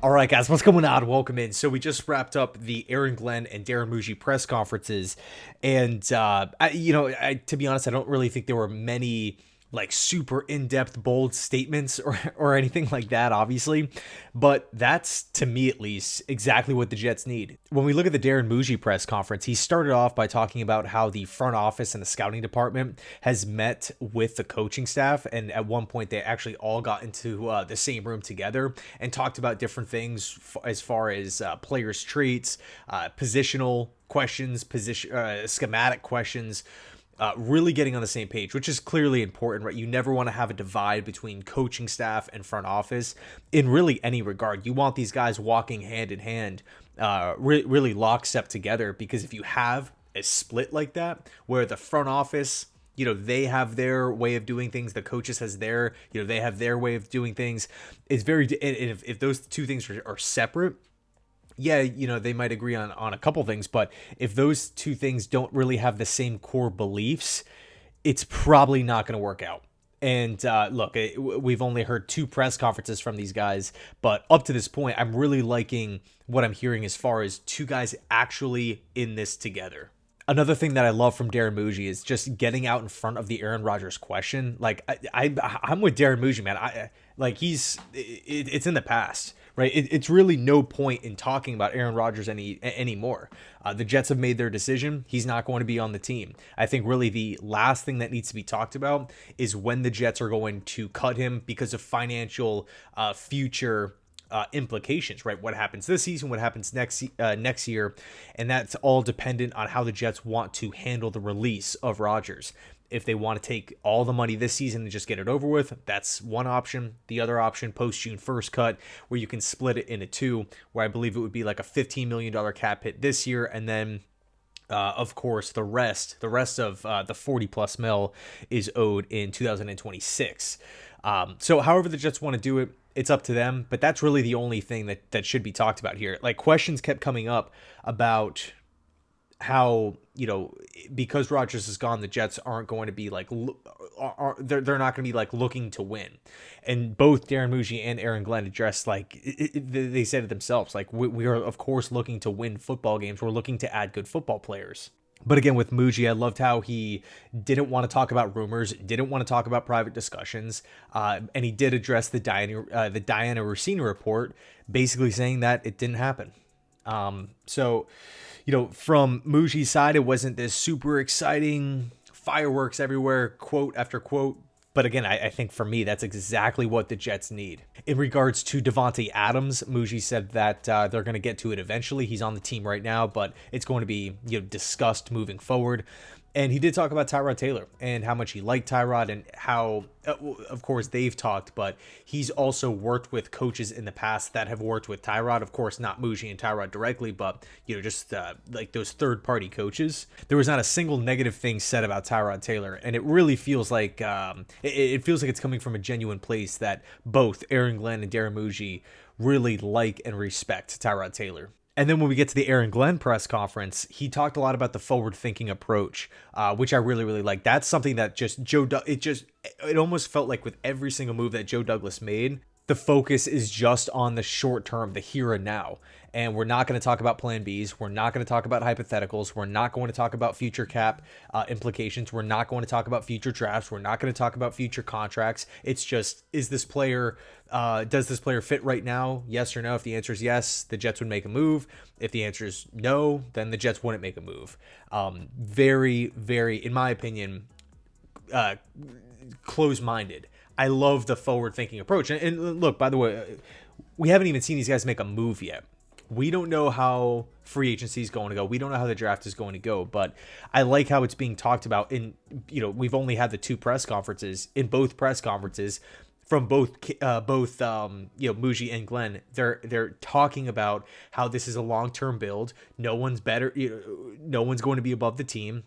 All right, guys, what's going on? Welcome in. So we just wrapped up the Aaron Glenn and Darren Mougey press conferences, and to be honest, I don't really think there were many like super in-depth, bold statements or anything like that, obviously, but that's, to me at least, exactly what the Jets need. When we look at the Darren Mougey press conference, he started off by talking about how the front office and the scouting department has met with the coaching staff, and at one point they actually all got into the same room together and talked about different things as far as players' traits, positional questions, schematic questions, really getting on the same page, which is clearly important, right? You never want to have a divide between coaching staff and front office in really any regard. You want these guys walking hand in hand, really lockstep together, because if you have a split like that, where the front office, they have their way of doing things, the coaches has their, they have their way of doing things. It's very, and if those two things are separate, yeah, they might agree on a couple things, but if those two things don't really have the same core beliefs, it's probably not going to work out. And look, we've only heard two press conferences from these guys, but up to this point, I'm really liking what I'm hearing as far as two guys actually in this together. Another thing that I love from Darren Mougey is just getting out in front of the Aaron Rodgers question. Like I'm with Darren Mougey, man. It's in the past, right? It's really no point in talking about Aaron Rodgers anymore. The Jets have made their decision. He's not going to be on the team. I think really the last thing that needs to be talked about is when the Jets are going to cut him because of financial future implications, right? What happens this season, what happens next year, and that's all dependent on how the Jets want to handle the release of Rodgers. If they want to take all the money this season and just get it over with, that's one option. The other option, post June 1st cut, where you can split it into two, where I believe it would be like a $15 million cap hit this year, and then of course, the rest of the 40 plus mil is owed in 2026. So however the Jets want to do it, it's up to them, but that's really the only thing that should be talked about here. Like, questions kept coming up about how, because Rodgers is gone, the Jets aren't going to be like, they're not going to be like looking to win. And both Darren Mougey and Aaron Glenn addressed, like, they said it themselves, like, we are of course looking to win football games. We're looking to add good football players. But again, with Mougey, I loved how he didn't want to talk about rumors, didn't want to talk about private discussions, and he did address the Diana Russini report, basically saying that it didn't happen. So, from Mougey's side, it wasn't this super exciting fireworks everywhere, quote after quote. But again, I think for me, that's exactly what the Jets need. In regards to Davante Adams, Mougey said that they're going to get to it eventually. He's on the team right now, but it's going to be discussed moving forward. And he did talk about Tyrod Taylor and how much he liked Tyrod, and how, of course, they've talked, but he's also worked with coaches in the past that have worked with Tyrod. Of course, not Mougey and Tyrod directly, but, just like those third-party coaches. There was not a single negative thing said about Tyrod Taylor, and it really feels like it feels like it's coming from a genuine place that both Aaron Glenn and Darren Mougey really like and respect Tyrod Taylor. And then when we get to the Aaron Glenn press conference, he talked a lot about the forward-thinking approach, which I really, really like. That's something that it almost felt like with every single move that Joe Douglas made, the focus is just on the short term, the here and now. And we're not going to talk about plan Bs. We're not going to talk about hypotheticals. We're not going to talk about future cap implications. We're not going to talk about future drafts. We're not going to talk about future contracts. It's just, does this player fit right now? Yes or no? If the answer is yes, the Jets would make a move. If the answer is no, then the Jets wouldn't make a move. Very, very, in my opinion, close-minded. I love the forward-thinking approach. And look, by the way, we haven't even seen these guys make a move yet. We don't know how free agency is going to go. We don't know how the draft is going to go, but I like how it's being talked about. We've only had the two press conferences. In both press conferences, from both Mougey and Glenn, they're talking about how this is a long-term build. No one's better. No one's going to be above the team.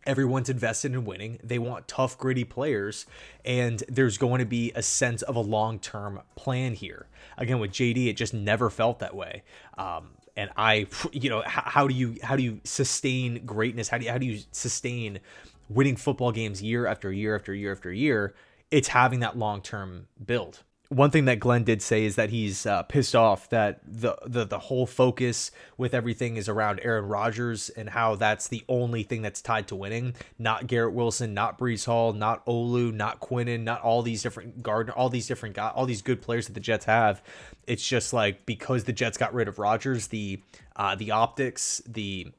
Everyone's invested in winning. They want tough, gritty players, and there's going to be a sense of a long-term plan here. Again, with JD, it just never felt that way. And how do you sustain greatness? How do you sustain winning football games year after year after year after year? It's having that long-term build. one thing that Glenn did say is that he's pissed off that the whole focus with everything is around Aaron Rodgers and how that's the only thing that's tied to winning. Not Garrett Wilson, not Breece Hall, not Olu, not Quinnen, not all these different Gardner, all these different guys, all these good players that the Jets have. It's just like because the Jets got rid of Rodgers, the optics, the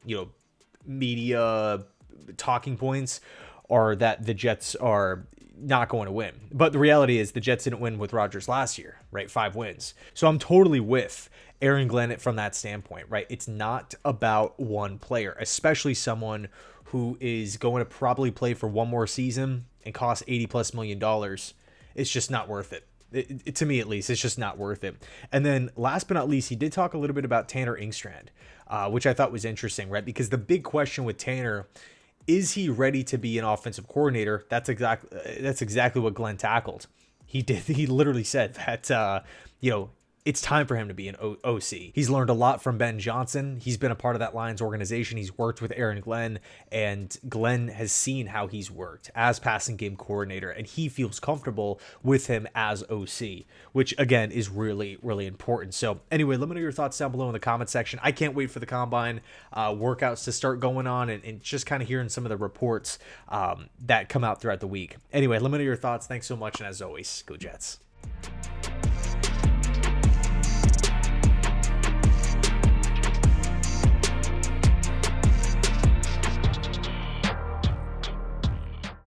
media talking points are that the Jets are not going to win. But the reality is the Jets didn't win with Rodgers last year, right? 5 wins. So I'm totally with Aaron Glenn from that standpoint, right? It's not about one player, especially someone who is going to probably play for one more season and cost $80+ million. It's just not worth it. To me, at least, it's just not worth it. And then last but not least, he did talk a little bit about Tanner Engstrand, which I thought was interesting, right? Because the big question with Tanner, is he ready to be an offensive coordinator? That's exactly what Glenn tackled. He literally said that, it's time for him to be an OC. He's learned a lot from Ben Johnson. He's been a part of that Lions organization. He's worked with Aaron Glenn, and Glenn has seen how he's worked as passing game coordinator, and he feels comfortable with him as OC, which again is really, really important. So anyway, let me know your thoughts down below in the comment section. I can't wait for the combine workouts to start going on and just kind of hearing some of the reports that come out throughout the week. Anyway, let me know your thoughts. Thanks so much, and as always, go Jets.